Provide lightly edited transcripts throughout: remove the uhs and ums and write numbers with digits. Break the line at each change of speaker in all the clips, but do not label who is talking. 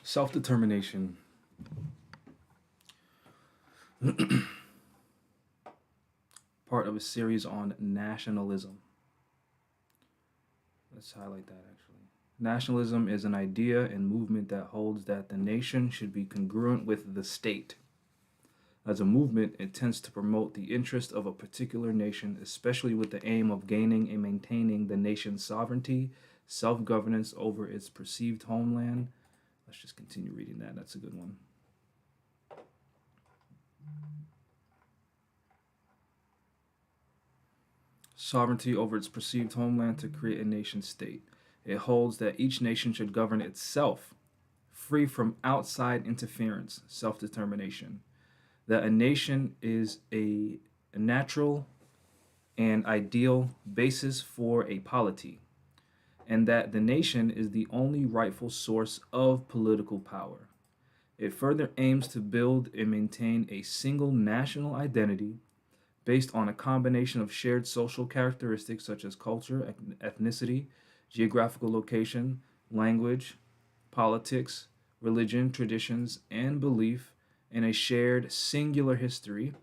Self determination. Part of a series on nationalism. Let's highlight that actually. Nationalism is an idea and movement that holds that the nation should be congruent with the state. As a movement, it tends to promote the interest of a particular nation, especially with the aim of gaining and maintaining the nation's sovereignty, self governance over its perceived homeland. Let's just continue reading that. That's a good one. Sovereignty over its perceived homeland to create a nation state. It holds that each nation should govern itself, free from outside interference, self determination. That a nation is a natural and ideal basis for a polity, and that the nation is the only rightful source of political power. It further aims to build and maintain a single national identity based on a combination of shared social characteristics such as culture, ethnicity, geographical location, language, politics, religion, traditions, and belief, and a shared singular history,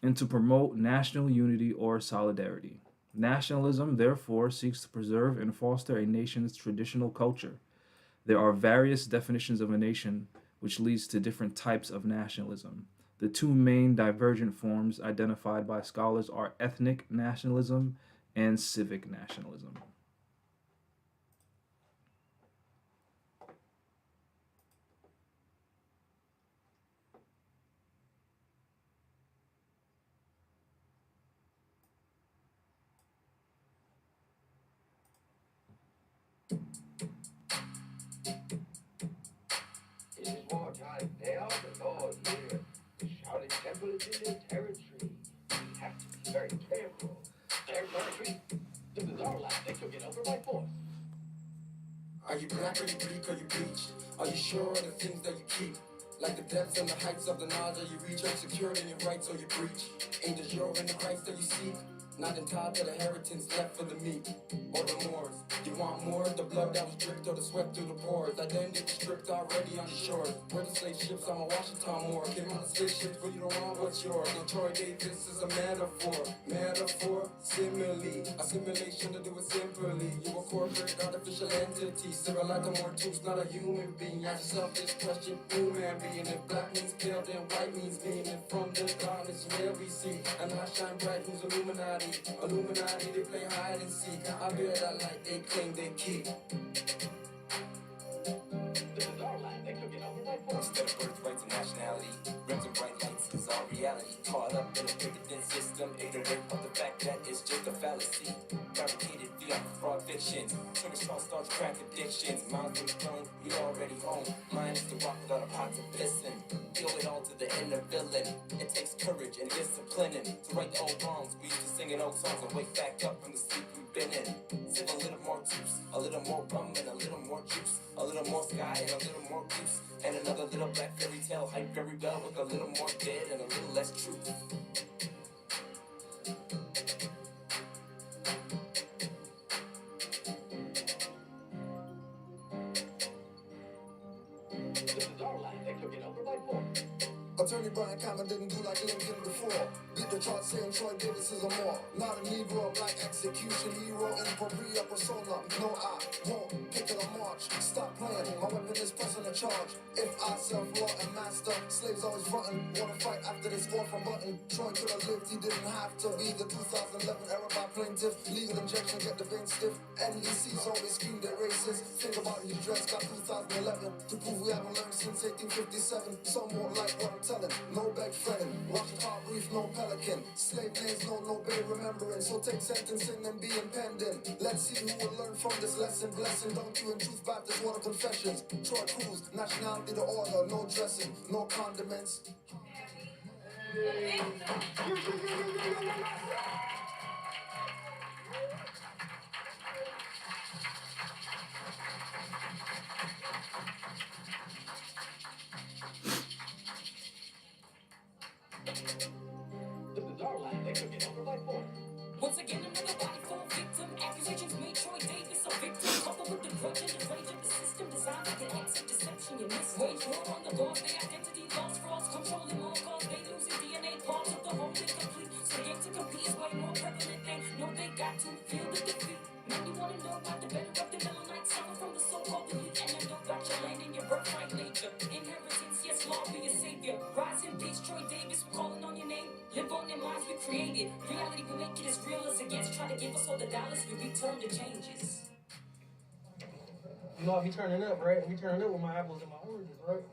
and to promote national unity or solidarity. Nationalism, therefore, seeks to preserve and foster a nation's traditional culture. There are various definitions of a nation, which leads to different types of nationalism. The two main divergent forms identified by scholars are ethnic nationalism and civic nationalism.
It is wartime. They are the Lord here. The shouting temple is in their territory. We have to be very careful. Their territory. This is our land. They took it over by force.
Are you black, are you Greek, are you bleach? Are you sure of the things that you keep? Like the depths and the heights of the knowledge that you reach, are you secure in your rights or you breach? Ain't the sure in the Christ that you seek? Not entitled to the inheritance left for the meek or the Moors. You want more of the blood that was dripped or the sweat through the pores. Identity stripped already on the shores. Where the slave ships, I'm a Washington Moore. Came on the slave ships, but you don't want what's yours. And Troy Davis is a metaphor. Metaphor, simile. Assimilation to do it simply. You a corporate, artificial entity. Civil like a mortus, not a human being. Ask yourself this question, who man being? If black means pale, then white means mean. And from the darkness where we see. And I shine bright, who's Illuminati? Illuminati, they play hide and seek. I bear that light they claim they keep.
This is our land. They took it over by force.
Instead of birthrights and nationality, rims and bright lights is our reality. Caught up in a bigger system, ignorant of the fact that it's just a fallacy. Fabricated via fraud fictions, sugar salt starts crack addictions. Minds when young, you already home. Mine is to walk without a pot to listen. Feel it all to the inner villain. It takes courage and discipline to right the old wrongs. We used to singing old songs and wake back up from the sleep we've been in. Sip a little more juice, a little more rum and a little more juice. A little more sky and a little more goose. And another little black fairy tale hype very well with a little more dead and a little less truth.
This is our land. They took it over by force.
Attorney Brian Cameron didn't do like Lincoln before. Beat the chart saying Troy Davis is a more. Not a Negro, black execution hero in Papria persona. No, I won't pick it a march. Stop playing, my weapon is pressing a charge. If I self-law and master, slaves always frontin'. Wanna fight after this orphan button. Troy could have lived, he didn't have to be the 2011 era by plaintiff. Legal injection, get the vein stiff. NDC's always screamed at racists. Think about his dress, got 2011. To prove we haven't learned since 1857. Some won't like what I'm telling. No beg friend, watch the top brief, no pelican. Slave names, no bay remembering. So take sentencing and be impending. Let's see who will learn from this lesson. Blessing, don't you and truth Baptist water confessions. Troy Cruz, nationality the order, no dressing, no condiments.
This is our land. They took it over by force.
Once again, another body fall victim. Accusations made Troy Davis a victim. Coupled with the grudge and the rage of the system designed to get exit deception. reaching your miss. Wage war on the laws, they identity lost, frauds controlling all cause they losing DNA parts of the whole incomplete. So the game to compete is way more prevalent. They know they got to feel the defeat. Man, you wanna know why the better of the Melanites suffer from the so-called elite, and I know about your land and your birthright nature. Inheritance, yes, law be your savior. Rise in peace, Troy Davis, we're calling on your name. Live on their minds we created. Reality will make it as real as it gets. Try to give us all the dollars, we return the changes.
You know, I be turning up, right? I be turning up with my apples and my oranges, right?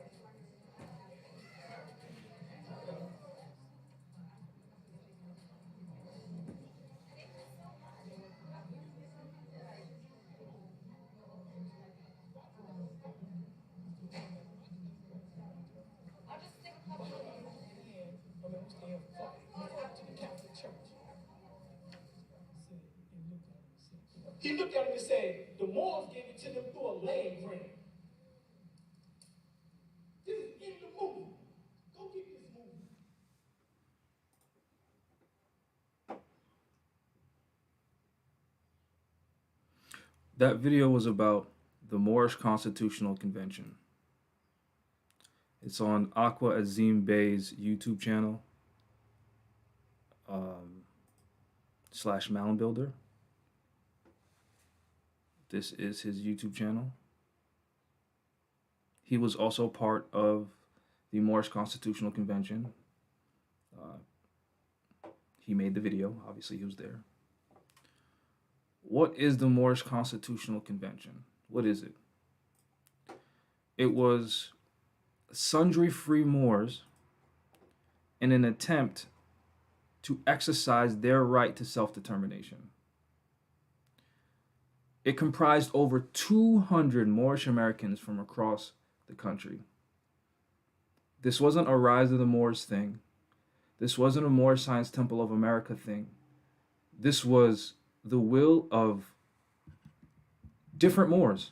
He looked at him and said, the Moors gave it to them through a leg ring. This is in the movie. Go get this movie.
That video was about the Moorish Constitutional Convention. It's on Aqua Azim Bey's YouTube channel, / Mound Builder. This is his YouTube channel. He was also part of the Moorish Constitutional Convention. He made the video. Obviously, he was there. What is the Moorish Constitutional Convention? What is it? It was sundry free Moors in an attempt to exercise their right to self-determination. It comprised over 200 Moorish Americans from across the country. This wasn't a Rise of the Moors thing. This wasn't a Moorish Science Temple of America thing. This was the will of different Moors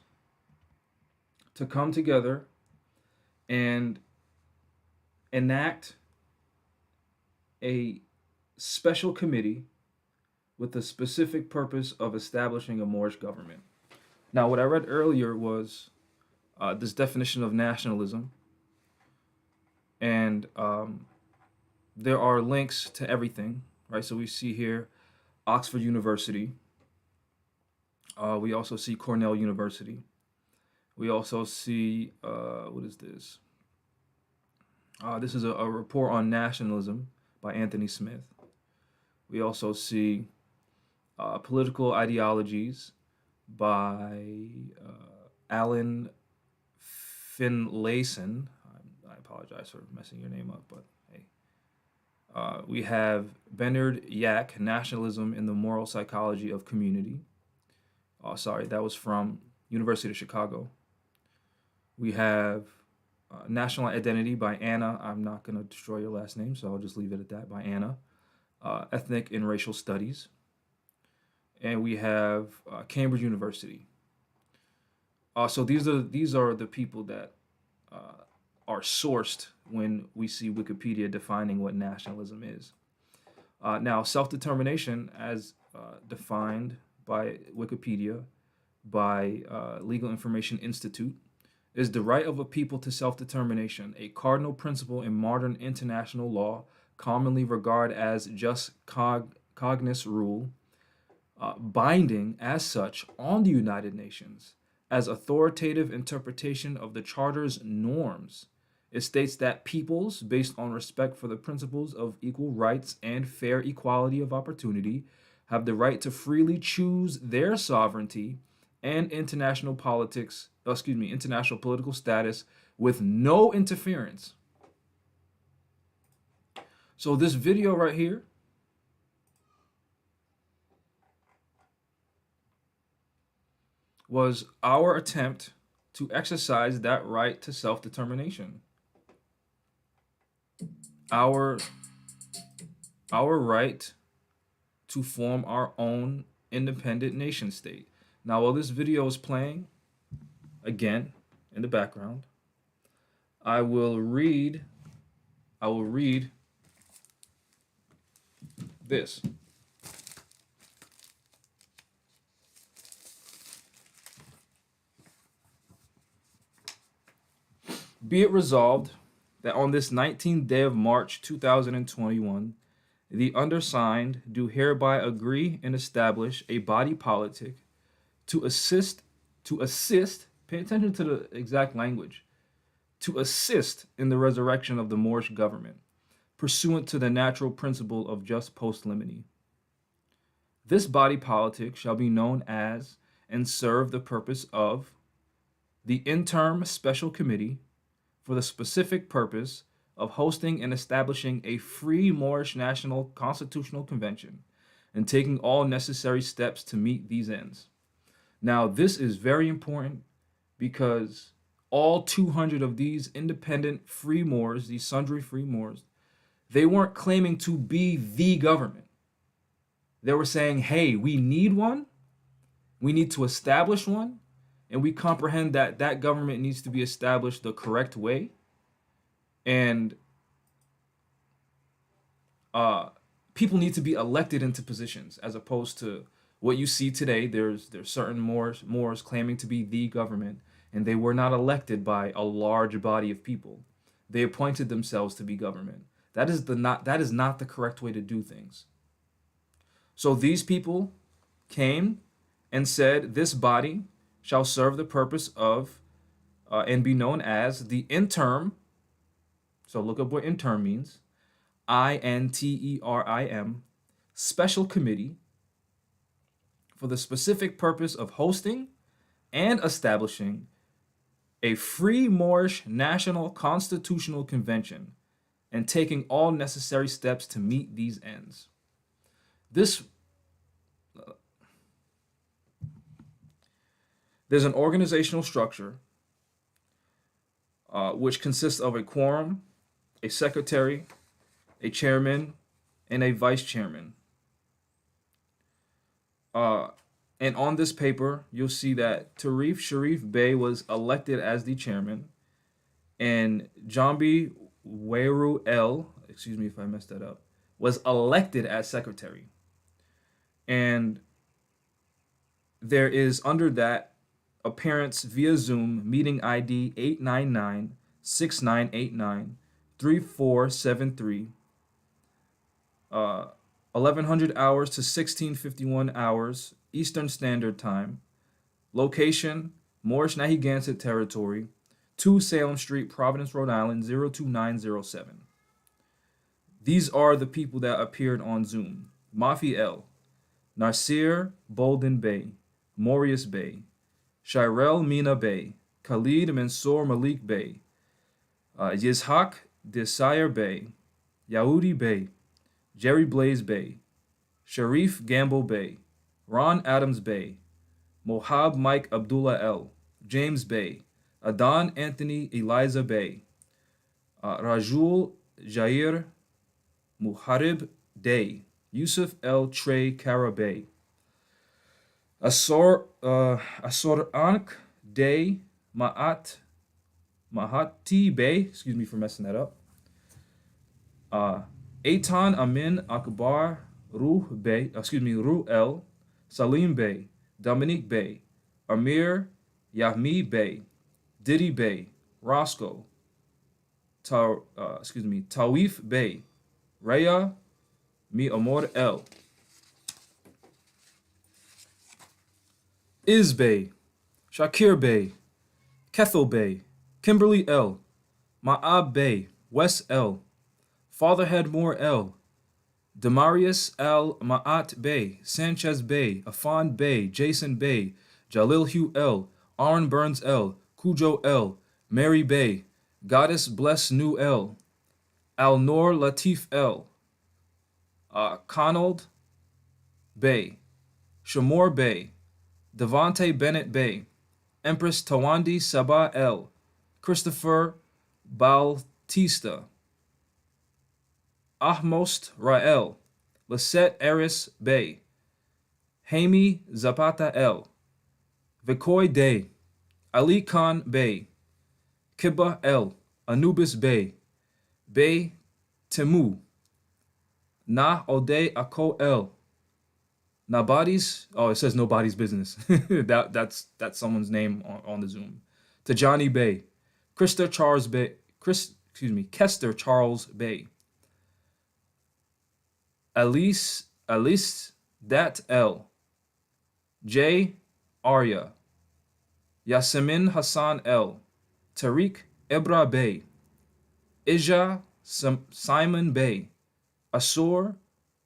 to come together and enact a special committee with the specific purpose of establishing a Moorish government. Now, what I read earlier was this definition of nationalism, and there are links to everything, right? So we see here Oxford University. We also see Cornell University. We also see, what is this? This is a report on nationalism by Anthony Smith. We also see Political Ideologies by Alan Finlayson. I apologize for messing your name up, but hey. We have Bernard Yak, Nationalism in the Moral Psychology of Community. Sorry, that was from University of Chicago. We have National Identity by Anna. I'm not going to destroy your last name, so I'll just leave it at that, by Anna. Ethnic and Racial Studies. And we have Cambridge University. So these are the people that are sourced when we see Wikipedia defining what nationalism is. Now, self-determination, as defined by Wikipedia, by Legal Information Institute, is the right of a people to self-determination, a cardinal principle in modern international law, commonly regarded as just cognate rule, binding as such on the United Nations as authoritative interpretation of the Charter's norms. It states that peoples, based on respect for the principles of equal rights and fair equality of opportunity, have the right to freely choose their sovereignty and international political status with no interference. So this video right here was our attempt to exercise that right to self-determination. Our right to form our own independent nation state. Now, while this video is playing, again, in the background, I will read this. Be it resolved that on this 19th day of March 2021, the undersigned do hereby agree and establish a body politic to assist, pay attention to the exact language, to assist in the resurrection of the Moorish government, pursuant to the natural principle of just post limine. This body politic shall be known as and serve the purpose of the interim special committee for the specific purpose of hosting and establishing a free Moorish National Constitutional Convention and taking all necessary steps to meet these ends. Now, this is very important because all 200 of these independent free Moors, these sundry free Moors, they weren't claiming to be the government. They were saying, hey, we need one, we need to establish one, and we comprehend that that government needs to be established the correct way. And people need to be elected into positions as opposed to what you see today. There's certain Moors claiming to be the government, and they were not elected by a large body of people. They appointed themselves to be government. That is not the correct way to do things. So these people came and said, this body shall serve the purpose of and be known as the interim. So look up what interim means. interim, special committee for the specific purpose of hosting and establishing a free Moorish National Constitutional Convention and taking all necessary steps to meet these ends. There's an organizational structure which consists of a quorum, a secretary, a chairman, and a vice chairman. And on this paper, you'll see that Tarif Sharif Bey was elected as the chairman, and Jambi Weru El, excuse me if I messed that up, was elected as secretary. And there is under that appearance via Zoom meeting ID 899-6989-3473, 1100 hours to 1651 hours Eastern Standard Time. Location, Moorish Narragansett Territory, 2 Salem Street, Providence, Rhode Island, 02907. These are the people that appeared on Zoom. Mafi El, Nasir Bolden Bey, Maurius Bey, Shirel Mina Bey, Khalid Mansour Malik Bey, Yizhak Desire Bey, Yahudi Bey, Jerry Blaze Bey, Sharif Gamble Bey, Ron Adams Bey, Mohab Mike Abdullah El, James Bey, Adan Anthony Eliza Bey, Rajul Jair Muharib Day, Yusuf El Trey Kara Bey, Asor Ank Day Mahati Bey, excuse me for messing that up, Eitan Amin Akbar Ruh El, Salim Bey, Dominique Bey, Amir Yahmi Bey, Diddy Bey, Roscoe, Tawif Bey, Raya Mi Amor El, Iz Bey, Shakir Bey, Kethel Bey, Kimberly L, Ma'ab Bey, Wes L, Fatherhead Moore L, Demarius Al Ma'at Bey, Sanchez Bey, Afan Bey, Jason Bey, Jalil Hugh L, Aaron Burns L, Cujo L, Mary Bey, Goddess Bless New L, Al Noor Latif L, Conald Bey, Shamor Bey, Devontae Bennett Bey, Empress Tawandi Sabah L, Christopher Baltista, Ahmost Rael, Lisette Eris Bey, Haimi Zapata El, Vikoy Day, Ali Khan Bey, Kiba El, Anubis Bey, Bey Temu, Na Ode Ako El, Nobody's, oh, it says nobody's business. that's someone's name on the Zoom. Tajani Bey, Kester Charles Bay. Alice Dat L. J. Arya. Yasemin Hassan L. Tariq Ebra Bey. Ija Simon Bey. Asur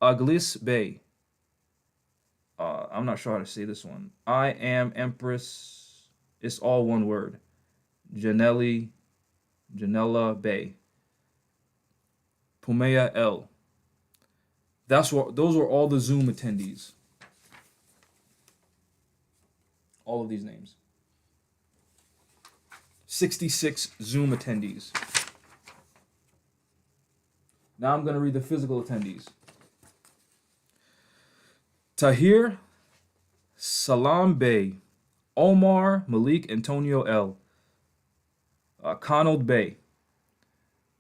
Aglis Bey. I'm not sure how to say this one. I am Empress. It's all one word. Janella Bey. Pumeya L. Those were all the Zoom attendees. All of these names. 66 Zoom attendees. Now I'm going to read the physical attendees. Tahir Salam Bey. Omar Malik Antonio L. Conald Bey.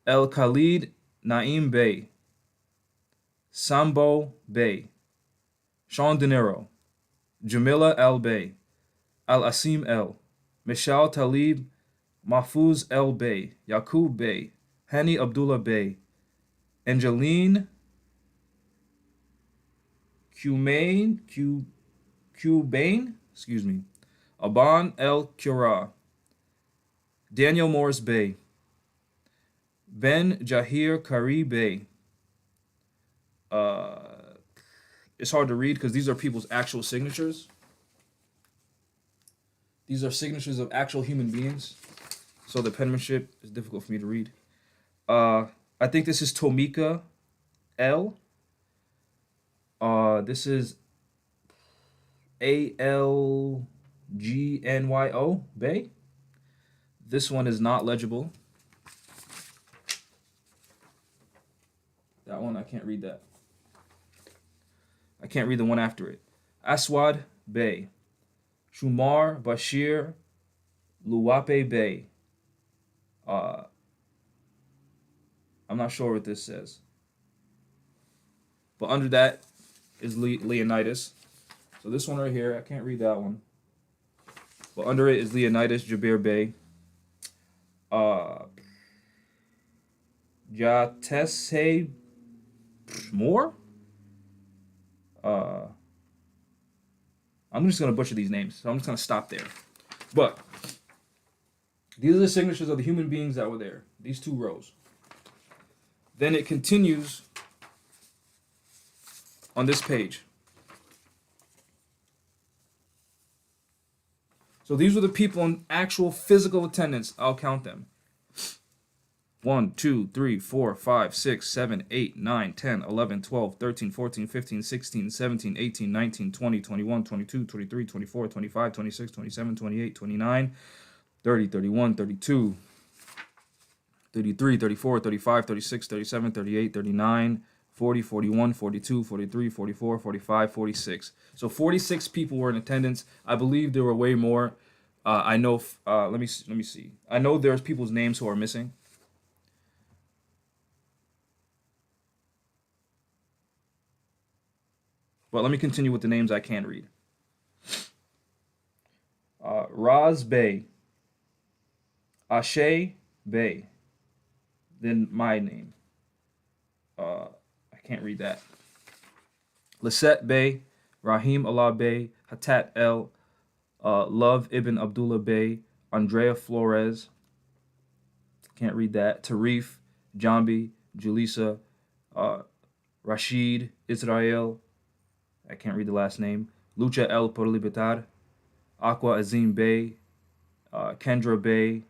El Khalid Naim Bey. Sambo Bey. Sean De Niro. Jamila L. Bey. Al Asim L. Michelle Talib. Mahfouz El Bey. Yaqub Bey. Hani Abdullah Bey. Angeline Cubane, Aban El Cura, Daniel Morris Bey, Ben Jahir Kari Bey. It's hard to read because these are people's actual signatures. These are signatures of actual human beings, so the penmanship is difficult for me to read. I think this is Tomika L. This is ALGNYO Bay. This one is not legible. That one, I can't read that. I can't read the one after it. Aswad Bay. Shumar Bashir Luwape Bay. I'm not sure what this says. But under that is Leonidas. So this one right here, I can't read that one. But under it is Leonidas Jabir Bey. Jatese Moore? I'm just going to butcher these names, so I'm just going to stop there. But these are the signatures of the human beings that were there, these two rows. Then it continues on this page. So these were the people in actual physical attendance. I'll count them. 1, 2, 3, 4, 5, 6, 7, 8, 9, 10, 11, 12, 13, 14, 15, 16, 17, 18, 19, 20, 21, 22, 23, 24, 25, 26, 27, 28, 29, 30, 31, 32, 33, 34, 35, 36, 37, 38, 39, 40, 41, 42, 43, 44, 45, 46. So 46 people were in attendance. I believe there were way more. I know, let me see. I know there's people's names who are missing. But let me continue with the names I can read. Raz Bey. Ashe Bey. Then my name. I can't read that. Lisette Bey. Rahim Allah Bey. Hatat El. Love Ibn Abdullah Bey. Andrea Flores. Can't read that. Tarif. Jambi. Julissa. Rashid. Israel. I can't read the last name. Lucha El Porlibitar. Aqua Azim Bey. Kendra Bey.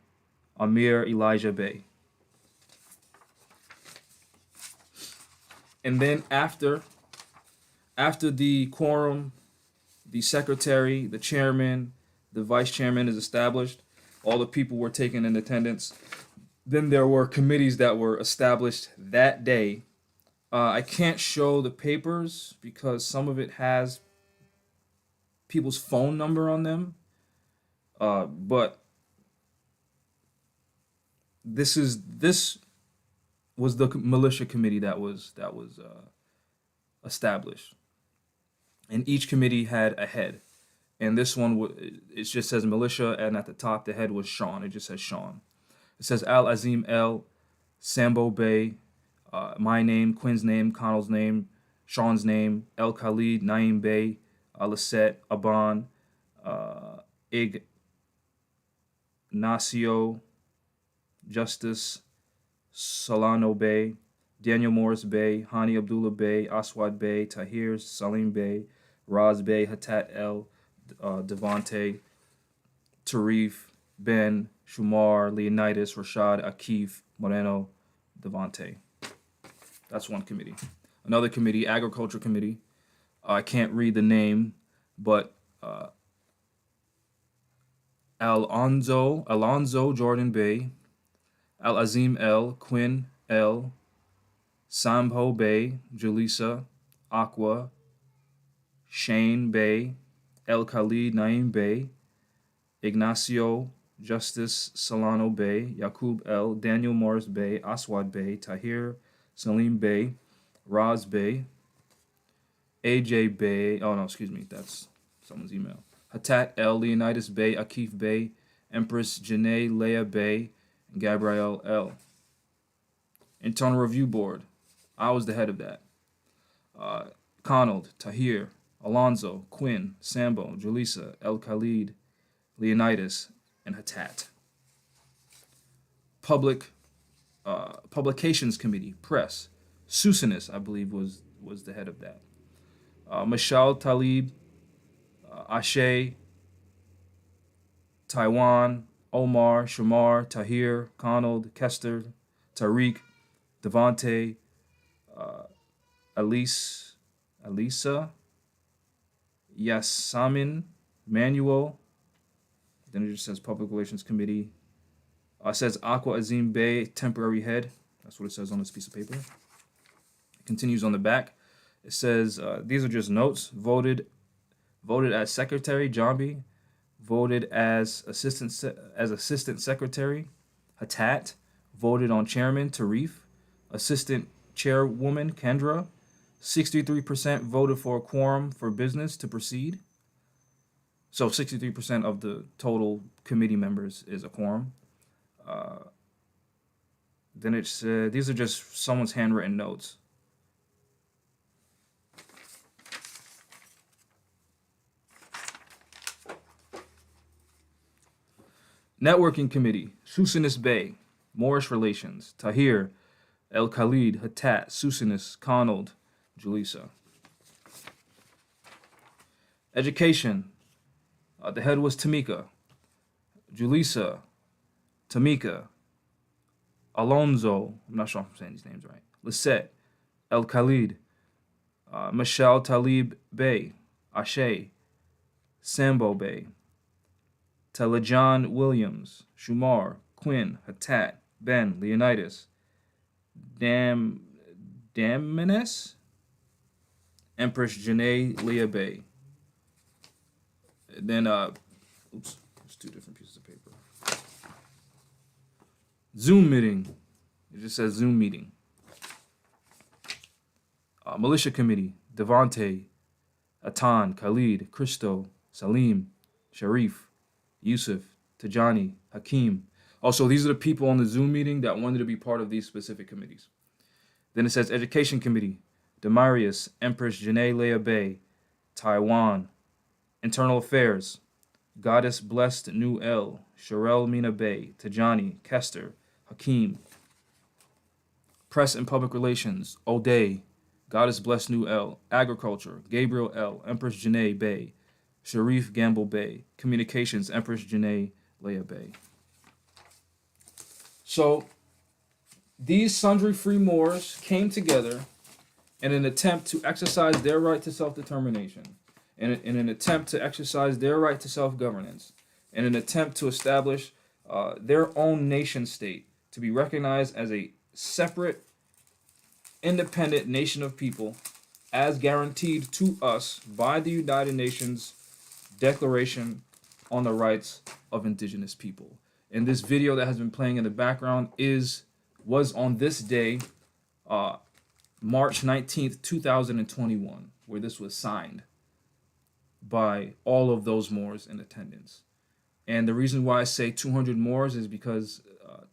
Amir Elijah Bey. And then after the quorum, the secretary, the chairman, the vice chairman is established, all the people were taken in attendance. Then there were committees that were established that day. I can't show the papers because some of it has people's phone number on them. But this was the militia committee that was established, and each committee had a head. And this one, it just says militia, and at the top the head was Sean. It just says Sean. It says Al Azim El, Sambo Bey, my name, Quinn's name, Connell's name, Sean's name, El Khalid, Naim Bey, Lisette, Aban, Ignacio, Justice, Solano Bey, Daniel Morris Bey, Hani Abdullah Bey, Aswad Bey, Tahir, Salim Bey, Raz Bey, Hatat El, Devante, Tarif, Ben, Shumar, Leonidas, Rashad, Akif, Moreno, Devante. That's one committee. Another committee, Agriculture Committee. I can't read the name, but Alonzo Jordan Bey, Al Azim El, Quinn El, Samho Bey, Julissa, Aqua, Shane Bey, El Khalid Naim Bey, Ignacio Justice Solano Bey, Yaqub El, Daniel Morris Bey, Aswad Bey, Tahir Salim Bey, Raz Bey, AJ Bey, oh no, excuse me, that's someone's email. Hatat El, Leonidas Bey, Akif Bey, Empress Janae Leah Bey, and Gabrielle L. Internal Review Board, I was the head of that. Conald, Tahir, Alonzo, Quinn, Sambo, Julissa, El Khalid, Leonidas, and Hatat. Publications Committee, Press. Susanis, I believe, was the head of that. Mashal Talib, Ashe, Taiwan, Omar, Shamar, Tahir, Conald, Kester, Tariq, Devante, Elisa, Yasamin, Manuel. Then it just says Public Relations Committee. It says Aqua Azim Bey, temporary head. That's what it says on this piece of paper. It continues on the back. It says, these are just notes. Voted as Secretary, Jambi. Voted as Assistant Secretary, Hatat. Voted on Chairman, Tarif. Assistant Chairwoman, Kendra. 63% voted for a quorum for business to proceed. So 63% of the total committee members is a quorum. Then it said, these are just someone's handwritten notes. Networking Committee, Susanis Bey, Moorish Relations, Tahir, El Khalid, Hatat, Susanis, Conald, Julissa. Education, the head was Tamika, Julissa, Tamika, Alonzo, I'm not sure if I'm saying these names right, Lisette, El Khalid, Mashal Talib Bey, Ashe, Sambo Bey, Telejan Williams, Shumar, Quinn, Hatat, Ben, Leonidas, Damines, Empress Janae Leah Bey. Then, there's two different pieces of paper. Zoom meeting. It just says Zoom meeting. Militia Committee, Devante, Atan, Khalid, Christo, Salim, Sharif, Yusuf, Tajani, Hakim. Also, these are the people on the Zoom meeting that wanted to be part of these specific committees. Then it says Education Committee, Demarius, Empress Janae Leah Bey, Taiwan. Internal Affairs, Goddess Blessed New El, Sherelle Mina Bey, Tajani, Kester, Hakim. Press and Public Relations, O'Day, Goddess Blessed New El. Agriculture, Gabriel L, Empress Janae Bey, Sharif Gamble Bey. Communications, Empress Janae Leah Bey. So, these sundry free Moors came together in an attempt to exercise their right to self-determination, in an attempt to exercise their right to self-governance, in an attempt to establish their own nation state, to be recognized as a separate, independent nation of people, as guaranteed to us by the United Nations Declaration on the Rights of Indigenous People. And this video that has been playing in the background was on this day, March 19th, 2021, where this was signed by all of those Moors in attendance. And the reason why I say 200 Moors is because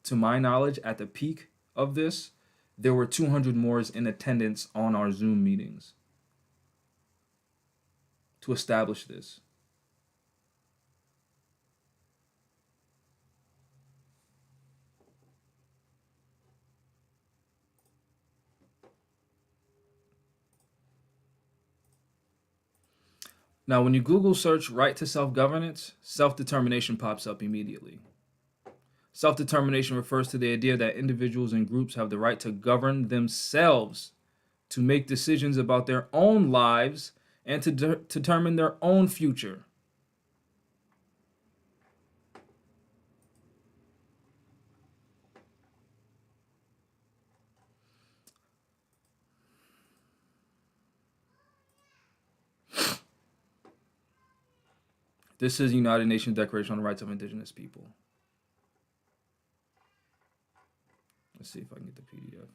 To my knowledge, at the peak of this, there were 200 Moors in attendance on our Zoom meetings to establish this. Now, when you Google search right to self-governance, self-determination pops up immediately. Self-determination refers to the idea that individuals and groups have the right to govern themselves, to make decisions about their own lives, and to determine their own future. This is United Nations Declaration on the Rights of Indigenous People. Let's see if I can get the PDF.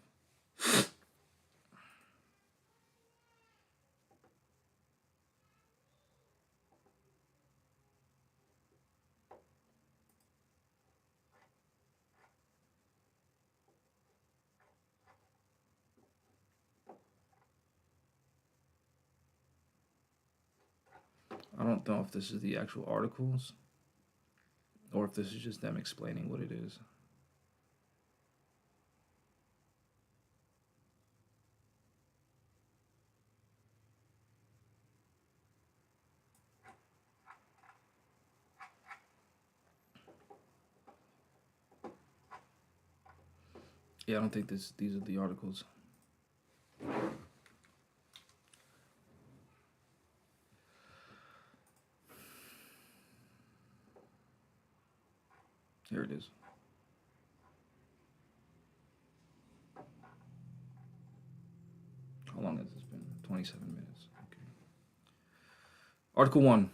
I don't know if this is the actual articles or if this is just them explaining what it is. Yeah, I don't think these are the articles. Here it is. How long has this been? 27 minutes. Okay. Article 1.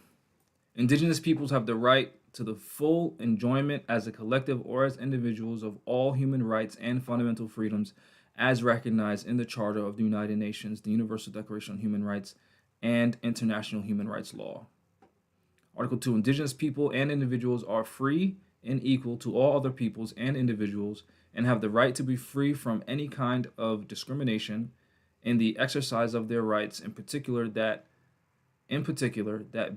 Indigenous peoples have the right to the full enjoyment as a collective or as individuals of all human rights and fundamental freedoms as recognized in the Charter of the United Nations, the Universal Declaration on Human Rights, and international human rights law. Article 2. Indigenous people and individuals are free and equal to all other peoples and individuals and have the right to be free from any kind of discrimination in the exercise of their rights, in particular that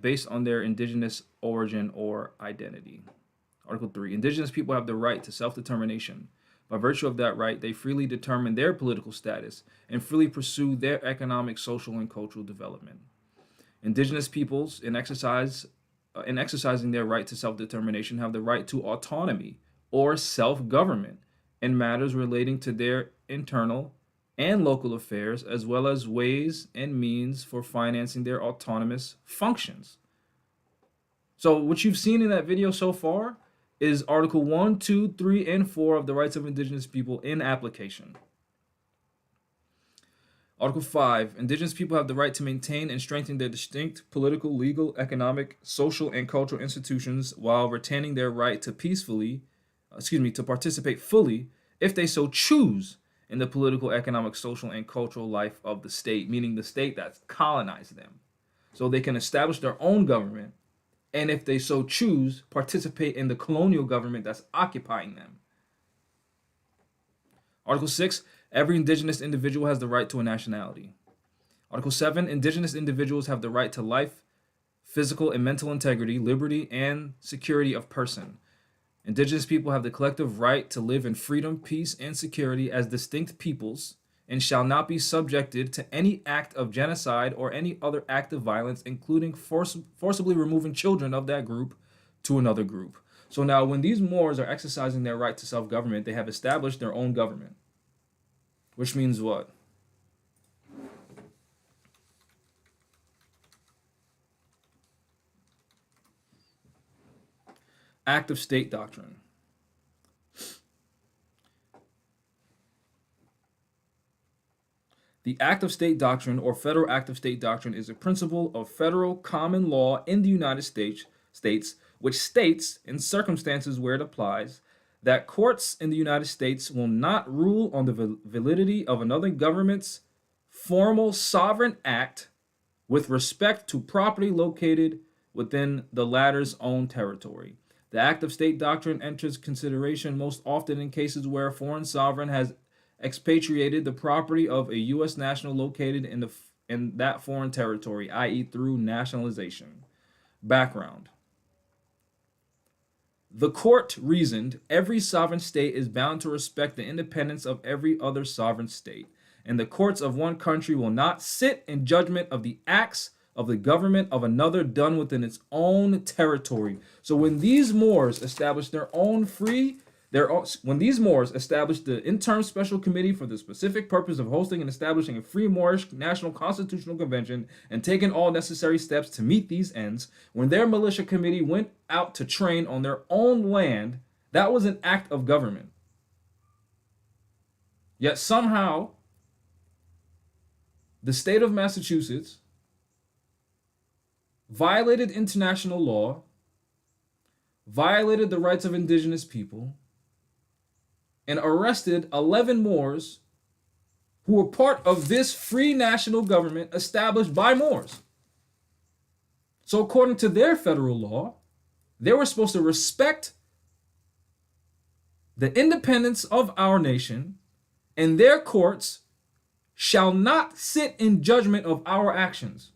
based on their indigenous origin or identity. Article 3. Indigenous people have the right to self-determination. By virtue of that right, they freely determine their political status and freely pursue their economic, social, and cultural development. Indigenous peoples, in exercising their right to self-determination, have the right to autonomy or self-government in matters relating to their internal and local affairs, as well as ways and means for financing their autonomous functions. So what you've seen in that video so far is Article 1, 2, 3, and 4 of the Rights of Indigenous People in application. Article 5. Indigenous people have the right to maintain and strengthen their distinct political, legal, economic, social, and cultural institutions while retaining their right to to participate fully, if they so choose, in the political, economic, social, and cultural life of the state, meaning the state that's colonized them. So they can establish their own government, and if they so choose, participate in the colonial government that's occupying them. Article 6. Every indigenous individual has the right to a nationality. Article 7. Indigenous individuals have the right to life, physical and mental integrity, liberty, and security of person. Indigenous people have the collective right to live in freedom, peace, and security as distinct peoples, and shall not be subjected to any act of genocide or any other act of violence, including forcibly removing children of that group to another group. So now when these Moors are exercising their right to self-government, they have established their own government. Which means what? Act of state doctrine. The Act of State Doctrine, or Federal Act of State Doctrine, is a principle of federal common law in the United States, which states, in circumstances where it applies, that courts in the United States will not rule on the validity of another government's formal sovereign act with respect to property located within the latter's own territory. The act of state doctrine enters consideration most often in cases where a foreign sovereign has expatriated the property of a U.S. national located in that foreign territory, i.e., through nationalization. Background. The court reasoned every sovereign state is bound to respect the independence of every other sovereign state, and the courts of one country will not sit in judgment of the acts of the government of another done within its own territory. So when these Moors established when these Moors established the interim special committee for the specific purpose of hosting and establishing a free Moorish national constitutional convention and taking all necessary steps to meet these ends, when their militia committee went out to train on their own land, that was an act of government. Yet somehow, the state of Massachusetts violated international law, violated the rights of indigenous people, and arrested 11 Moors who were part of this free national government established by Moors. So according to their federal law, they were supposed to respect the independence of our nation, and their courts shall not sit in judgment of our actions.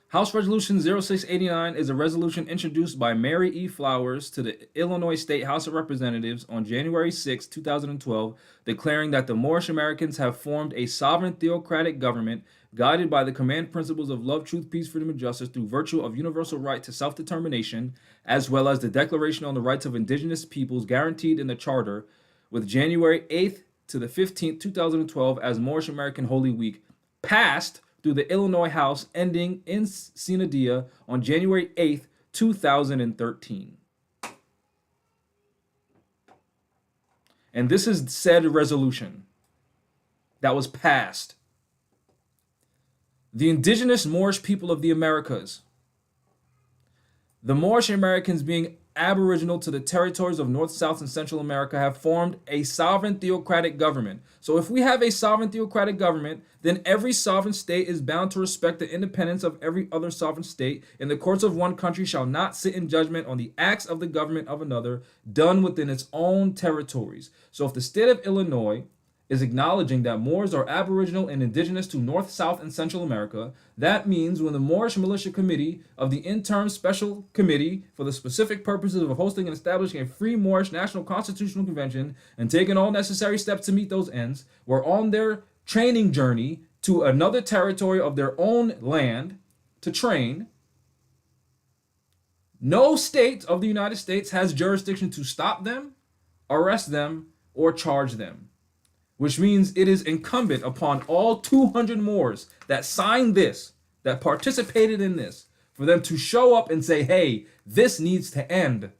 House Resolution 0689 is a resolution introduced by Mary E. Flowers to the Illinois State House of Representatives on January 6, 2012, declaring that the Moorish Americans have formed a sovereign theocratic government guided by the command principles of love, truth, peace, freedom, and justice through virtue of universal right to self-determination, as well as the Declaration on the Rights of Indigenous Peoples guaranteed in the Charter, with January 8th to the 15th, 2012 as Moorish American Holy Week, passed through the Illinois House, ending in sine die on January 8th, 2013. And this is said resolution that was passed. The indigenous Moorish people of the Americas, the Moorish Americans being aboriginal to the territories of North, South, and Central America, have formed a sovereign theocratic government. So if we have a sovereign theocratic government, then every sovereign state is bound to respect the independence of every other sovereign state, and the courts of one country shall not sit in judgment on the acts of the government of another done within its own territories. So if the state of Illinois is acknowledging that Moors are aboriginal and indigenous to North, South, and Central America, that means when the Moorish Militia Committee of the Interim Special Committee for the specific purposes of hosting and establishing a free Moorish National Constitutional Convention and taking all necessary steps to meet those ends were on their training journey to another territory of their own land to train, no state of the United States has jurisdiction to stop them, arrest them, or charge them. Which means it is incumbent upon all 200 Moors that signed this, that participated in this, for them to show up and say, hey, this needs to end.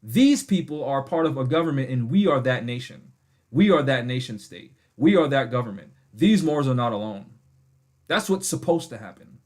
These people are part of a government and we are that nation. We are that nation state. We are that government. These Moors are not alone. That's what's supposed to happen.